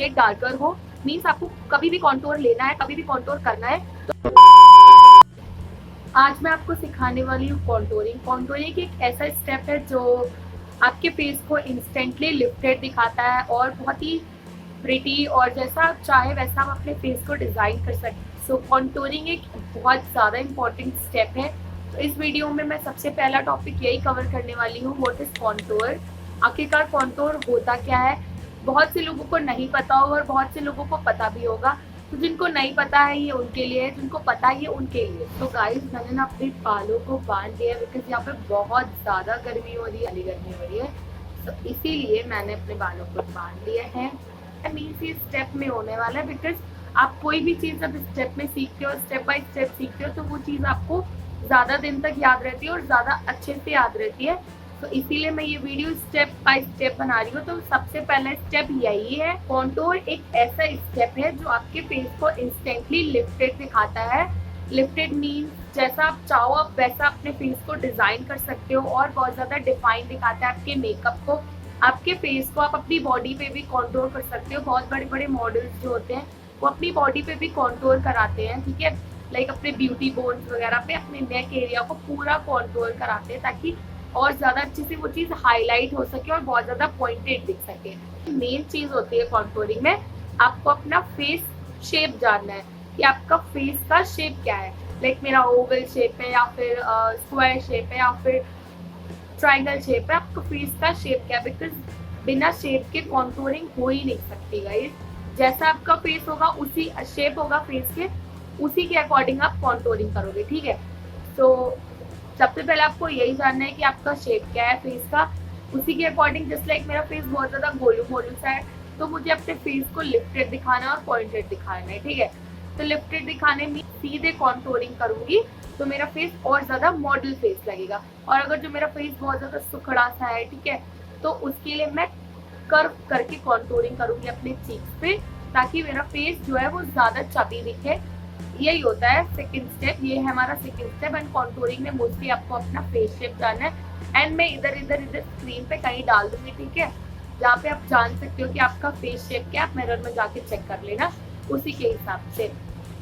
Shade darker हो, means आपको कभी भी कॉन्टोर लेना है, कभी भी कॉन्टोर करना है तो आज मैं आपको सिखाने वाली हूँ कॉन्टोरिंग। कॉन्टोरिंग एक ऐसा स्टेप है जो आपके फेस को इंस्टेंटली लिफ्टेड दिखाता है और बहुत ही प्रिटी और जैसा आप चाहे वैसा आप अपने फेस को डिज़ाइन कर सकते हैं। सो कॉन्टोरिंग एक बहुत ज़्यादा इम्पॉर्टेंट स्टेप है। तो इस वीडियो में मैं सबसे पहला टॉपिक यही कवर करने वाली हूँ, व्हाट इज़ कॉन्टोर। आखिरकार कॉन्टोर होता क्या है, बहुत से लोगों को नहीं पता होगा और बहुत से लोगों को पता भी होगा। तो जिनको नहीं पता है ये उनके लिए है, जिनको पता है ये उनके लिए। तो गाइस मैंने ना अपने बालों को बांध लिया बिकॉज यहाँ पे बहुत ज़्यादा गर्मी हो रही है, गर्मी हो रही है, तो इसीलिए मैंने अपने बालों को बांध लिया है। मीन्स ये स्टेप में होने वाला है बिकॉज आप कोई भी चीज़ जब स्टेप में सीखते हो, स्टेप बाय स्टेप सीखते हो, तो वो चीज़ आपको ज़्यादा दिन तक याद रहती है और ज़्यादा अच्छे से याद रहती है। तो इसीलिए मैं ये वीडियो स्टेप बाय स्टेप बना रही हूँ। तो सबसे पहला स्टेप यही है, कॉन्टोर एक ऐसा स्टेप है जो आपके फेस को इंस्टेंटली लिफ्टेड दिखाता है। लिफ्टेड मीन्स जैसा आप चाहो आप वैसा अपने फेस को डिजाइन कर सकते हो और बहुत ज्यादा डिफाइन दिखाता है आपके मेकअप को, आपके फेस को। आप अपनी बॉडी पे भी कॉन्टोर कर सकते हो। बहुत बड़े बड़े मॉडल्स जो होते हैं वो अपनी बॉडी पे भी कॉन्टोर कराते हैं, ठीक है, लाइक अपने ब्यूटी बोन्स वगैरह पे अपने नेक एरिया को पूरा कॉन्टोर कराते हैं ताकि और ज्यादा अच्छे से वो चीज हाईलाइट हो सके और बहुत ज्यादा पॉइंटेड दिख सके। मेन चीज होती है कॉन्टोरिंग में, आपको अपना फेस शेप जानना है कि आपका फेस का शेप क्या है। लाइक मेरा ओवल शेप है या फिर स्क्वायर शेप है या फिर ट्राइंगल शेप है, आपका फेस का शेप क्या है। बिकॉज बिना शेप के कॉन्टोरिंग हो ही नहीं सकती गाइस। जैसा आपका फेस होगा उसी शेप होगा फेस के, उसी के अकॉर्डिंग आप कॉन्टोरिंग करोगे, ठीक है। तो सबसे पहले आपको यही जानना है कि आपका शेप क्या है फेस का, उसी के अकॉर्डिंग। जस्ट लाइक मेरा फेस बहुत ज्यादा गोलू मोलू सा है तो मुझे अपने फेस को लिफ्टेड दिखाना और पॉइंटेड दिखाना है, ठीक है। तो लिफ्टेड दिखाने में सीधे कॉन्टोरिंग करूंगी तो मेरा फेस और ज्यादा मॉडल फेस लगेगा। और अगर जो मेरा फेस बहुत ज्यादा सुखड़ा सा है, ठीक है, तो उसके लिए मैं कर्व करके कॉन्टोरिंग करूंगी अपने चीक्स पे ताकि मेरा फेस जो है वो ज्यादा चबी दिखे। यही होता है सेकंड स्टेप, ये है हमारा सेकंड स्टेप। एंड कॉन्टोरिंग में मोस्टली आपको अपना फेस शेप जानना है। एंड मैं इधर इधर इधर स्क्रीन पे कहीं डाल दूंगी, ठीक है, जहाँ पे आप जान सकते हो कि आपका फेस शेप क्या, आप मिरर में जाके चेक कर लेना उसी के हिसाब से।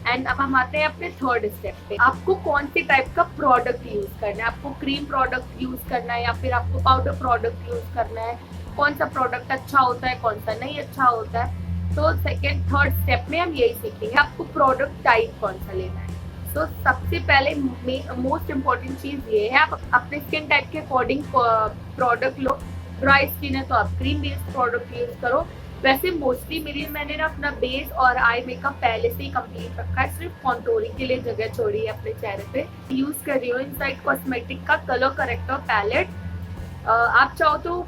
एंड अब हम आते हैं अपने थर्ड स्टेप पे, आपको कौन सी टाइप का प्रोडक्ट यूज करना है। आपको क्रीम प्रोडक्ट यूज करना है या फिर आपको पाउडर प्रोडक्ट यूज करना है, कौन सा प्रोडक्ट अच्छा होता है कौन सा नहीं अच्छा होता है। तो सेकेंड थर्ड स्टेप में हम यही सीखेंगे आपको प्रोडक्ट टाइप कौन सा लेना है। तो सबसे पहले मोस्ट इम्पॉर्टेंट चीज ये है, आप अपने स्किन टाइप के अकॉर्डिंग प्रोडक्ट लो। ड्राई स्किन है तो आप क्रीम बेस्ड प्रोडक्ट यूज करो। वैसे मोस्टली मैंने ना अपना बेस और आई मेकअप पहले से ही कंप्लीट रखा है, सिर्फ कॉन्टोरिंग के लिए जगह छोड़ी है अपने चेहरे पे। यूज कर रही हूँ इनसाइड कॉस्मेटिक का कलर करेक्टर पैलेट। आप चाहो तो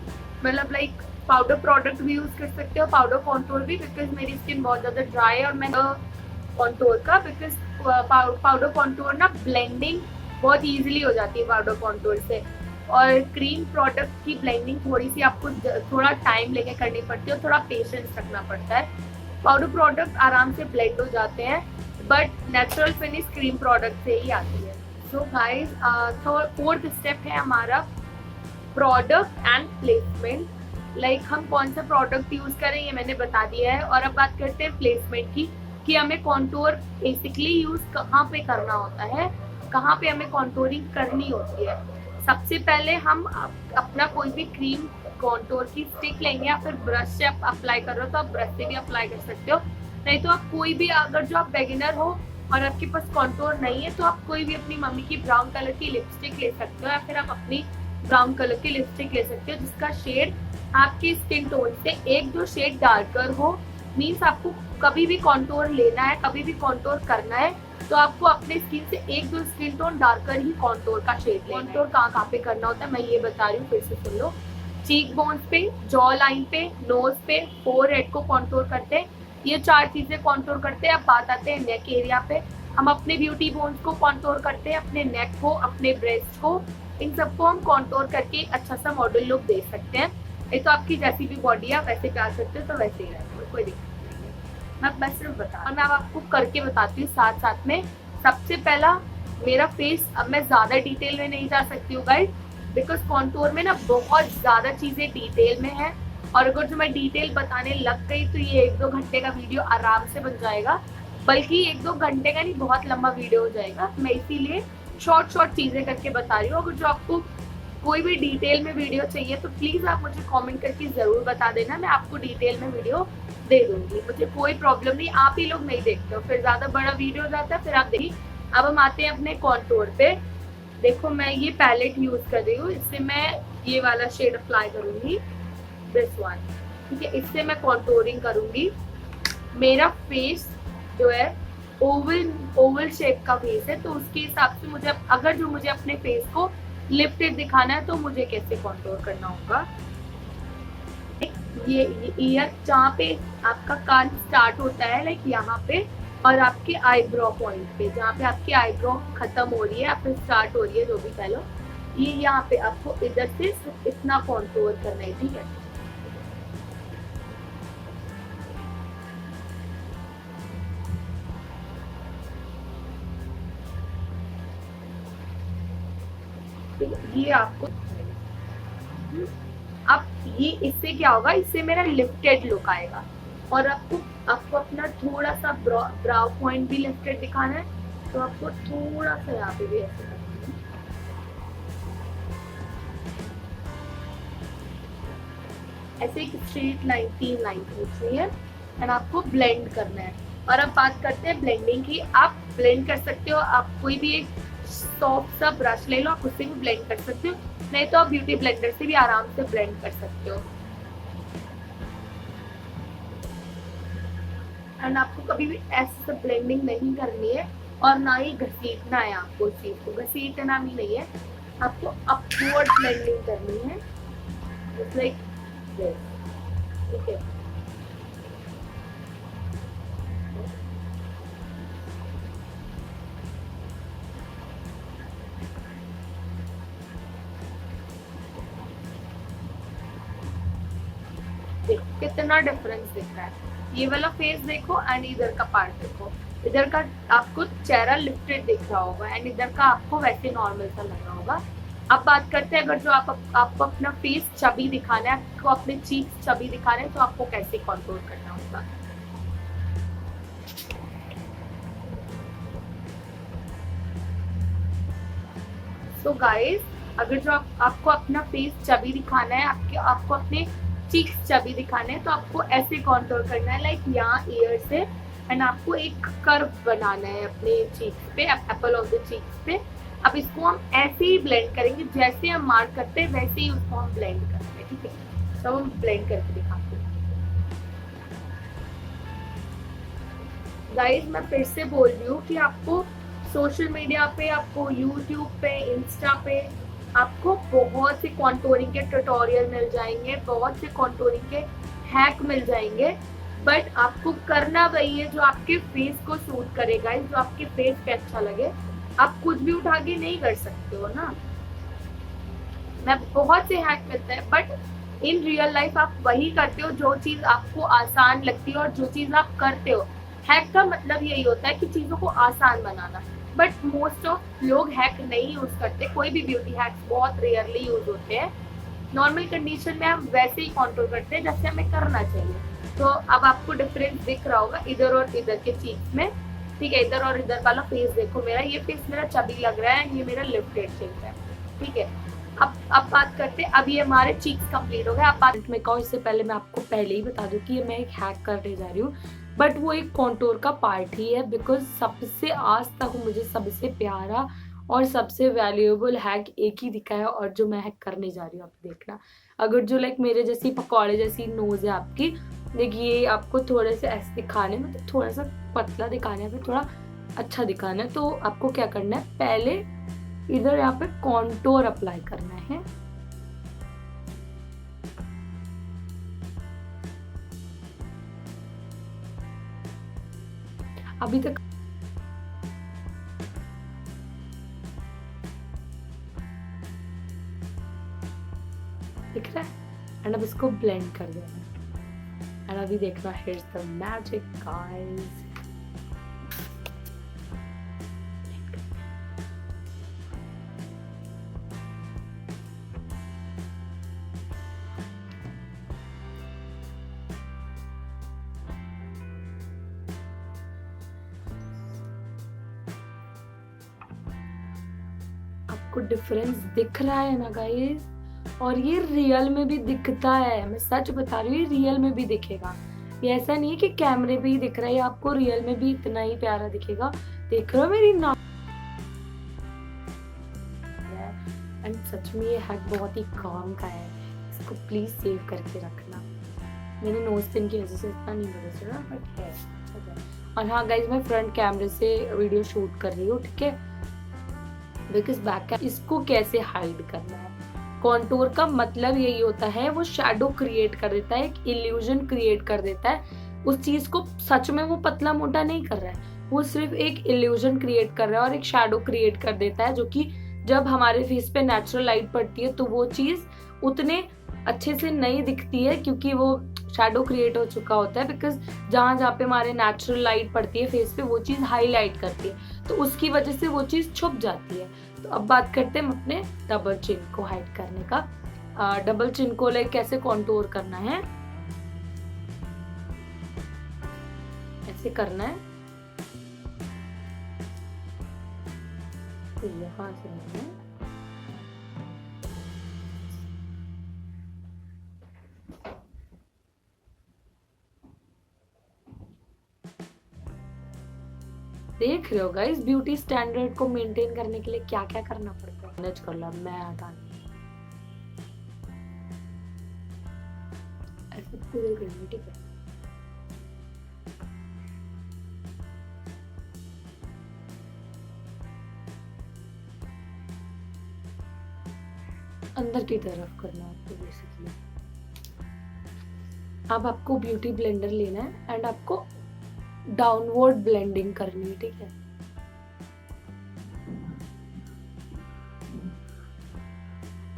मतलब लाइक पाउडर प्रोडक्ट भी यूज कर सकते हो, पाउडर कॉन्टोर भी, बिकॉज मेरी स्किन बहुत ज्यादा ड्राई है और मैं कॉन्टोर का बिकॉज पाउडर कॉन्टोर ना ब्लेंडिंग बहुत इजीली हो जाती है पाउडर कॉन्टोर से। और क्रीम प्रोडक्ट की ब्लेंडिंग थोड़ी सी आपको थोड़ा टाइम लेके करनी पड़ती है और थोड़ा पेशेंस रखना पड़ता है। पाउडर प्रोडक्ट आराम से ब्लेंड हो जाते हैं but natural finish cream product से ही आती है। सो गाइस फोर्थ स्टेप है हमारा प्रोडक्ट एंड प्लेसमेंट। लाइक हम कौन सा प्रोडक्ट यूज करें ये मैंने बता दिया है। और अब बात करते हैं प्लेसमेंट की, कि हमें कॉन्टोर बेसिकली यूज कहाँ पे करना होता है, कहाँ पे हमें कॉन्टोरिंग करनी होती है। सबसे पहले हम अपना कोई भी क्रीम कॉन्टोर की स्टिक लेंगे या फिर ब्रश से आप अप्लाई कर रहे हो तो आप ब्रश से भी अप्लाई कर सकते हो। नहीं तो आप कोई भी, अगर जो आप बिगिनर हो और आपके पास कॉन्टोर नहीं है तो आप कोई भी अपनी मम्मी की ब्राउन कलर की लिपस्टिक ले सकते हो या फिर आप अपनी ब्राउन कलर की लिपस्टिक ले सकते हो जिसका शेड आपकी स्किन टोन से एक दो शेड डार्कर हो। मीन्स आपको कभी भी कॉन्टोर लेना है, कभी भी कॉन्टोर करना है तो आपको अपने स्किन से एक दो स्किन टोन डार्कर ही कॉन्टोर का शेड लेना है। कॉन्टोर कहाँ पे करना होता है मैं ये बता रही हूँ, फिर से सुन लो। चीक बोन्स पे, जॉ लाइन पे, नोज पे, फोरहेड को कॉन्टोर करते हैं, ये चार चीजें कॉन्टोर करते हैं। अब बात आते हैं नेक एरिया पे, हम अपने ब्यूटी बोन्स को कॉन्टोर करते हैं, अपने नेक को, अपने ब्रेस्ट को, इन सबको हम कॉन्टोर करके अच्छा सा मॉडल लुक दे सकते हैं। ये तो आपकी जैसी भी बॉडी है वैसे प्यार सकते हो तो वैसे ही रहते हो, कोई दिक्कत नहीं है। मैं बस सिर्फ बता, और मैं अब आपको करके बताती हूँ साथ साथ में। सबसे पहला मेरा फेस, अब मैं ज्यादा डिटेल में नहीं जा सकती हूँ गाइस बिकॉज कॉन्टोर में ना बहुत ज्यादा चीजें डिटेल में है। और अगर जो मैं डिटेल बताने लग गई तो ये 1-2 घंटे का वीडियो आराम से बन जाएगा, बल्कि 1-2 घंटे का नहीं, बहुत लंबा वीडियो हो जाएगा। मैं इसीलिए शॉर्ट शॉर्ट चीज़ें करके बता रही हूँ। अगर जो आपको कोई भी डिटेल में वीडियो चाहिए तो प्लीज़ आप मुझे कमेंट करके ज़रूर बता देना, मैं आपको डिटेल में वीडियो दे दूँगी। मुझे कोई प्रॉब्लम नहीं, आप ही लोग नहीं देखते हो, फिर ज़्यादा बड़ा वीडियो हो जाता है, फिर आप देखिए। अब हम आते हैं अपने कॉन्टूर पे। देखो मैं ये पैलेट यूज़ कर रही हूँ, इससे मैं ये वाला शेड अप्लाई करूँगी, दिस वन, ठीक है। इससे मैं कॉन्टूरिंग करूँगी। मेरा फेस जो है ओवल शेप का फेस है, तो उसके हिसाब से मुझे अगर जो मुझे अपने फेस को लिफ्टेड दिखाना है तो मुझे कैसे कॉन्टूर करना होगा। ये ईयर जहाँ पे आपका कान स्टार्ट होता है, लाइक यहाँ पे, और आपके आईब्रो पॉइंट पे, जहाँ पे आपकी आईब्रो खत्म हो रही है या फिर स्टार्ट हो रही है, जो भी कह लो, ये यहाँ पे आपको इधर से सिर्फ इतना कॉन्टूर करना है, ठीक है। ये आपको अब ये इससे क्या होगा, इससे मेरा लिफ्टेड लुक आएगा। और आपको अपना थोड़ा सा ब्राउ पॉइंट भी लिफ्टेड दिखाना है, तो आपको थोड़ा सा यहाँ पे भी ऐसे करना है। ऐसे एक स्ट्रेट लाइन, 3 लाइन खींचनी है एंड आपको ब्लेंड करना है। और अब बात करते हैं ब्लेंडिंग की। आप ब्लेंड कर सकते हो, आप कोई भी एक सॉफ्ट सा ब्रश ले लो, आप उससे भी ब्लेंड कर सकते हो, नहीं तो आप ब्यूटी ब्लेंडर से भी आराम से ब्लेंड कर सकते हो। एंड आपको कभी भी ऐसे ब्लेंडिंग नहीं करनी है और ना ही घसीटना है, आपको उस चीज को घसीटना भी नहीं है, आपको अपवर्ड ब्लेंडिंग करनी है, जस्ट लाइक दिस, ठीक है। देखो कितना डिफरेंस दिख रहा है, ये वाला फेस देखो एंड इधर का पार्ट देखो, इधर का आपको चेहरा लिफ्टेड दिख रहा होगा एंड इधर का आपको वैसे नॉर्मल सा लग रहा होगा। अब बात करते हैं, अगर जो आपको अपना फेस चबी दिखाना है, आपको अपने चीक्स चबी दिखाने हैं, तो आपको कैसे कंट्रोल करना होगा। सो गाइस, अगर जो आपको अपना फेस चबी दिखाना है, आपको अपने चीक्स चबी दिखाने हैं, तो आपको ऐसे कंट्रोल करना है, लाइक यहाँ ईयर से, एंड आपको एक कर्व बनाना है अपने चीक्स पे, एप्पल ऑफ द चीक्स पे। अब इसको हम ऐसे ही ब्लेंड करेंगे, जैसे हम मार्क करते हैं वैसे ही उसको हम ब्लेंड करते हैं, ठीक है। तो हम ब्लेंड करके दिखाते हैं। गाइस मैं फिर से बोल रही हूँ कि आपको सोशल मीडिया पे, आपको यूट्यूब पे, इंस्टा पे, आपको बहुत से कॉन्टूरिंग के ट्यूटोरियल मिल जाएंगे, बहुत से कॉन्टूरिंग के हैक मिल जाएंगे, बट आपको करना वही है जो आपके फेस को सूट करेगा, जो आपके फेस पे अच्छा लगे। आप कुछ भी उठा के नहीं कर सकते हो ना, मैं बहुत से हैक मिलते हैं, बट इन रियल लाइफ आप वही करते हो जो चीज आपको आसान लगती है और जो चीज आप करते हो। हैक का मतलब यही होता है कि चीजों को आसान बनाना, बट मोस्ट ऑफ लोग हैक नहीं यूज करते, कोई भी ब्यूटी हैक्स बहुत रेयरली यूज होते हैं। नॉर्मल कंडीशन में हम वैसे ही कंट्रोल करते हैं जैसे हमें करना चाहिए। तो अब आपको डिफरेंस दिख रहा होगा इधर और इधर के चीक्स में, ठीक है। इधर और इधर वाला फेस देखो, मेरा ये फेस मेरा चबी लग रहा है, ये मेरा लिफ्टेड शेप है, ठीक है। अब बात करते हैं, अब ये हमारे चीक्स कंप्लीट हो गए। अब बात में कहूँ, इससे पहले मैं आपको पहले ही बता दूं कि ये मैं एक हैक करने जा रही हूँ, बट वो एक कॉन्टूर का पार्ट ही है, बिकॉज सबसे आज तक मुझे सबसे प्यारा और सबसे वैल्यूएबल हैक एक ही दिखा है, और जो मैं हैक करने जा रही हूँ आप देखना। अगर जो लाइक मेरे जैसी पकौड़े जैसी नोज है आपकी, देखिए आपको थोड़े से ऐसे दिखाने में, तो थोड़ा सा पतला दिखाना है, फिर थोड़ा अच्छा दिखाना है, तो आपको क्या करना है, पहले इधर यहाँ पे कॉन्टोर अप्लाई करना है। अभी तक दिख रहा है, एंड अब इसको ब्लेंड कर देना, एंड अभी देखना, हियर्स द मैजिक गाइस। आपको डिफरेंस दिख रहा है ना गाइस, और ये रियल में भी दिखता है, मैं सच बता रही हूँ, ये रियल में भी दिखेगा। ये ऐसा नहीं है कि कैमरे पे ही दिख रहा है, ये आपको रियल में भी इतना ही प्यारा दिखेगा। देख रहे हो मेरी नाक? एंड सच में ये हैक बहुत ही काम का है, इसको प्लीज सेव करके रखना। मेरे नोज पिन की वजह से इतना नहीं पता चला, बट है। और हाँ गाइज, मैं फ्रंट कैमरे से वीडियो शूट कर रही हूँ, ठीक है, बिकॉज बैक इसको कैसे हाइड करना है। कॉन्टूर का मतलब यही होता है, वो शैडो क्रिएट कर देता है, एक इल्यूजन क्रिएट कर देता है। उस चीज को सच में वो पतला मोटा नहीं कर रहा है, वो सिर्फ एक इल्यूजन क्रिएट कर रहा है और एक शैडो क्रिएट कर देता है, जो कि जब हमारे फेस पे नेचुरल लाइट पड़ती है तो वो चीज उतने अच्छे से नहीं दिखती है, क्योंकि वो शैडो क्रिएट हो चुका होता है। बिकॉज जहाँ जहाँ पे हमारे नेचुरल लाइट पड़ती है फेस पे, वो चीज हाईलाइट करती है, तो उसकी वजह से वो चीज छुप जाती है। तो अब बात करते हैं अपने डबल चिन को हाइड करने का। डबल चिन को लाइक कैसे कॉन्टूर करना है, ऐसे करना है, तो यहाँ से लेना है, देख रहे हो गाइस ब्यूटी स्टैंडर्ड को मेंटेन करने के लिए क्या क्या करना पड़ता है। मैनेज कर लो, मैं हटाने ऐसे पूरे करनी, ठीक है। अंदर की तरफ करना है आपको बेसिकली। अब आपको ब्यूटी ब्लेंडर लेना है एंड आपको डाउनवर्ड ब्लेंडिंग करनी है, ठीक है।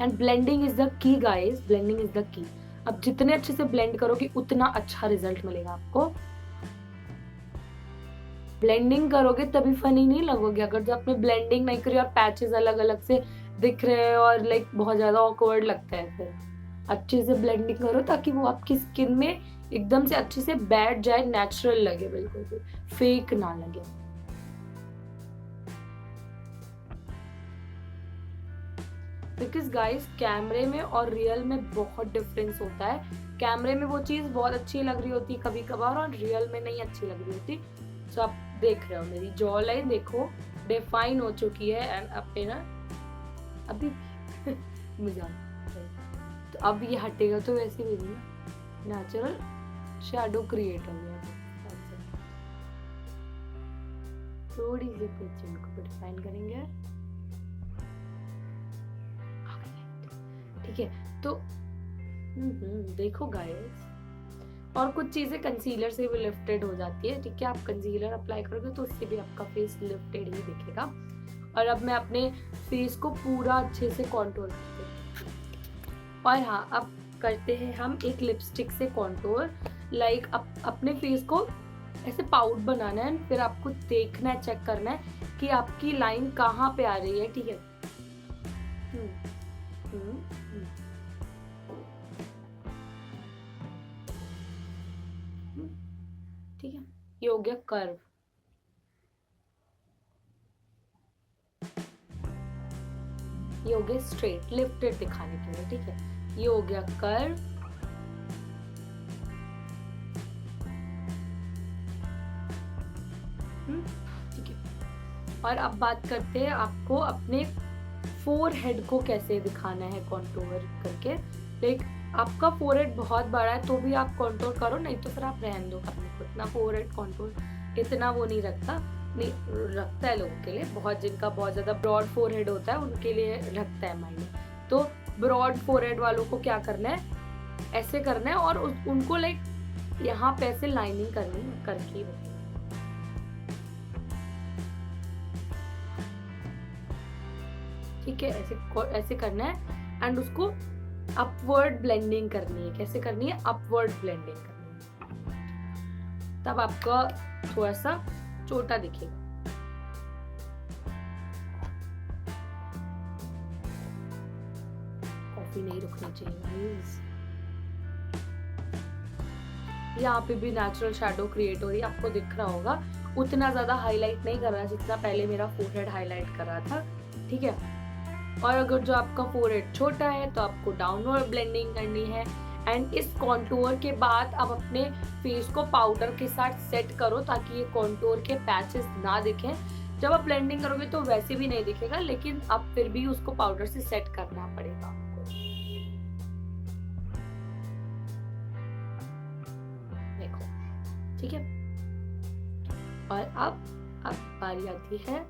And blending is the key guys, blending is the key. अब जितने अच्छे से ब्लेंड करोगे उतना अच्छा रिजल्ट मिलेगा आपको। ब्लेंडिंग करोगे तभी फनी नहीं लगोगे। अगर जब आपने ब्लेंडिंग नहीं करी और पैचेस अलग अलग से दिख रहे हैं और लाइक बहुत ज्यादा ऑकवर्ड लगता है, फिर अच्छे से ब्लेंडिंग करो ताकि वो आपकी स्किन में एकदम से अच्छे से बैठ जाए, नेचुरल लगे, बिल्कुल भी फेक ना लगे। बिकॉज गाइस कैमरे में और रियल में बहुत डिफरेंस होता है। कैमरे में वो चीज बहुत अच्छी लग रही होती कभी कभार और रियल में नहीं अच्छी लग रही होती। तो आप देख रहे हो मेरी जॉ लाइन देखो डिफाइन हो चुकी है एंड अपने ना अभी मजाक, तो अब ये हटेगा तो वैसे भी ना नेचुरल शैडो क्रिएट हो गया। थोड़ी सी पिक्चर को डिफाइन करेंगे, ठीक है। तो देखो गाइस, और कुछ चीजें कंसीलर से भी लिफ्टेड हो जाती है, ठीक है। आप कंसीलर अप्लाई करोगे तो उससे भी आपका फेस लिफ्टेड ही दिखेगा। और अब मैं अपने फेस को पूरा अच्छे से कॉन्टूर करते हैं। और हाँ, अब करते हैं हम एक लिपस्टिक से कॉन्टूर। लाइक अपने फेस को ऐसे पाउड बनाना है, फिर आपको देखना है, चेक करना है कि आपकी लाइन कहाँ पे आ रही है, ठीक है। ठीक है, ये हो गया कर्व। ये हो गया स्ट्रेट, लिफ्टेड दिखाने के लिए, ठीक है। ये हो गया कर्व। ठीक है। और अब बात करते हैं आपको अपने फोरहेड को कैसे दिखाना है कॉन्टूर करके। लाइक आपका फोरहेड बहुत बड़ा है तो भी आप कॉन्टूर करो, नहीं तो फिर आप रहने दो अपने को। इतना फोरहेड कॉन्टूर इतना वो नहीं रखता, नहीं रखता है लोगों के लिए, बहुत जिनका बहुत ज्यादा ब्रॉड फोरहेड होता है उनके लिए रखता है मायने। तो ब्रॉड फोरहेड वालों को क्या करना है, ऐसे करना है और उनको लाइक यहाँ पे ऐसे लाइनिंग करनी करके, ठीक है। ऐसे करना है एंड उसको अपवर्ड ब्लेंडिंग करनी है। कैसे करनी है, अपवर्ड ब्लेंडिंग करनी है, तब आपका थोड़ा सा छोटा दिखेगा। कॉफी नहीं रुकनी चाहिए। यहाँ पे भी नेचुरल शैडो क्रिएट हो रही है, आपको दिख रहा होगा। उतना ज्यादा हाईलाइट नहीं कर रहा जितना पहले मेरा फोरहेड हाईलाइट कर रहा था, ठीक है। और अगर जो आपका फोरहेड छोटा है तो आपको डाउनवर्ड ब्लेंडिंग करनी है। एंड इस कॉन्टूर के बाद आप अपने फेस को पाउडर के साथ सेट करो ताकि ये कॉन्टूर के पैचेस ना दिखें। जब आप ब्लेंडिंग करोगे तो वैसे भी नहीं दिखेगा, लेकिन अब फिर भी उसको पाउडर से सेट करना पड़ेगा आपको। देखो, ठीक है। और अब बारी आती है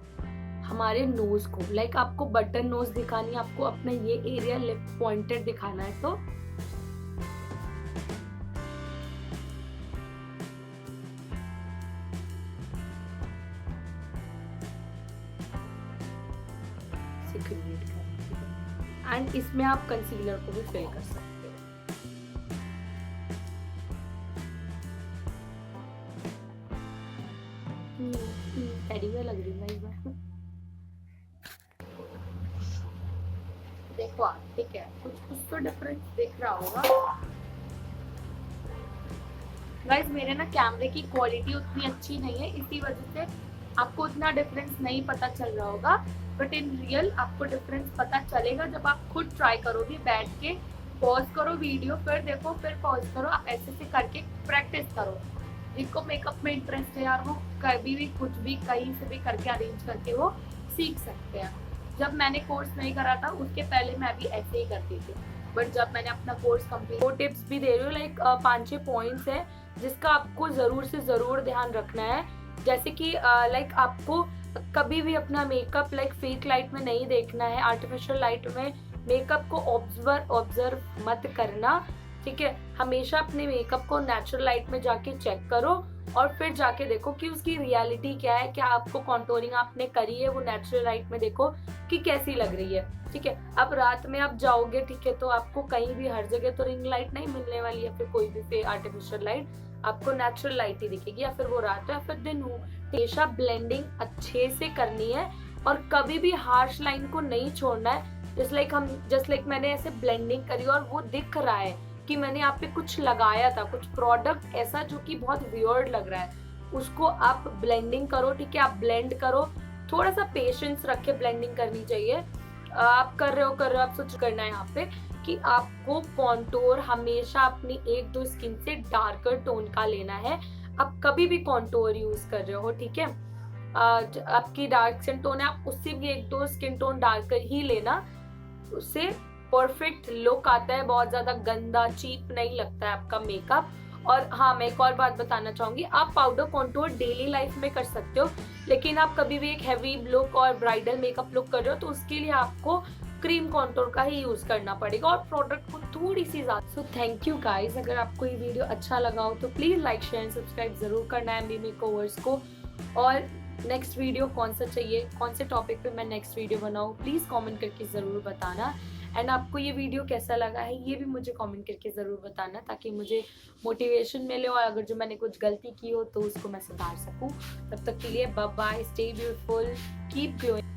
हमारे नोज को। लाइक आपको बटन नोज दिखानी है, आपको अपना ये एरिया लिप पॉइंटेड दिखाना है, तो क्रिएट कर, एंड इसमें आप कंसीलर को भी फिल कर सकते हो। टेडी बेयर लग रही है मैं। देखो आप, ठीक है, कुछ तो डिफरेंस दिख रहा होगा गाइस। मेरे ना कैमरे की क्वालिटी उतनी अच्छी नहीं है, इसी वजह से आपको उतना डिफरेंस नहीं पता चल रहा होगा, बट इन रियल आपको डिफरेंस पता चलेगा जब आप खुद ट्राई करोगे। बैठ के पॉज करो वीडियो, फिर देखो, फिर पॉज करो, आप ऐसे से करके प्रैक्टिस करो। जिनको मेकअप में इंटरेस्ट है यार, वो कभी भी कुछ भी कहीं से भी करके अरेंज करके वो सीख सकते हैं। जब मैंने कोर्स नहीं करा था उसके पहले मैं भी ऐसे ही करती थी, बट जब मैंने अपना कोर्स कंप्लीट। वो टिप्स भी दे रही हूँ, लाइक 5-6 पॉइंट्स है जिसका आपको जरूर से जरूर ध्यान रखना है। जैसे कि लाइक आपको कभी भी अपना मेकअप लाइक फेक लाइट में नहीं देखना है, आर्टिफिशियल लाइट में मेकअप को ऑब्जर्व मत करना, ठीक है। हमेशा अपने मेकअप को नेचुरल लाइट में जाके चेक करो और फिर जाके देखो कि उसकी रियलिटी क्या है, क्या आपको कॉन्टोरिंग आपने करी है वो नेचुरल लाइट में देखो कि कैसी लग रही है, ठीक है। अब रात में आप जाओगे, ठीक है, तो आपको कहीं भी हर जगह तो रिंग लाइट नहीं मिलने वाली है, फिर कोई भी आर्टिफिशियल लाइट, आपको नेचुरल लाइट ही दिखेगी, या फिर वो रात है या फिर दिन हो। हमेशा ब्लेंडिंग अच्छे से करनी है और कभी भी हार्श लाइन को नहीं छोड़ना है। जस्ट लाइक मैंने ऐसे ब्लेंडिंग करी और वो दिख रहा है कि मैंने यहाँ पे कुछ लगाया था, कुछ प्रोडक्ट ऐसा जो कि बहुत वियर्ड लग रहा है, उसको आप ब्लेंडिंग करो, ठीक है। आप ब्लेंड करो, थोड़ा सा पेशेंस रख के ब्लेंडिंग करनी चाहिए। आप कर रहे हो आप सोच करना है यहाँ पे कि आपको कॉन्टोर हमेशा अपनी 1-2 स्किन से डार्कर टोन का लेना है। आप कभी भी कॉन्टोर यूज कर रहे हो, ठीक है, आपकी डार्क स्किन टोन है, आप उससे भी 1-2 स्किन टोन डार्कर ही लेना, उससे परफेक्ट लुक आता है, बहुत ज्यादा गंदा चीप नहीं लगता है आपका मेकअप। और हाँ, मैं एक और बात बताना चाहूंगी, आप पाउडर कॉन्टूर डेली लाइफ में कर सकते हो, लेकिन आप कभी भी एक हैवी लुक और ब्राइडल मेकअप लुक कर रहे हो तो उसके लिए आपको क्रीम कॉन्टूर का ही यूज करना पड़ेगा और प्रोडक्ट को थोड़ी सी ज्यादा। सो थैंक यू गाइज, अगर आपको ये वीडियो अच्छा लगा हो तो प्लीज लाइक शेयर सब्सक्राइब जरूर करना है एमबी मेकओवर्स को। और नेक्स्ट वीडियो कौन सा चाहिए, कौन से टॉपिक पे मैं नेक्स्ट वीडियो बनाऊँ, प्लीज कमेंट करके जरूर बताना। एंड आपको ये वीडियो कैसा लगा है ये भी मुझे कमेंट करके ज़रूर बताना, ताकि मुझे मोटिवेशन मिले और अगर जो मैंने कुछ गलती की हो तो उसको मैं सुधार सकूं। तब तक के लिए bye bye, stay beautiful, keep glowing.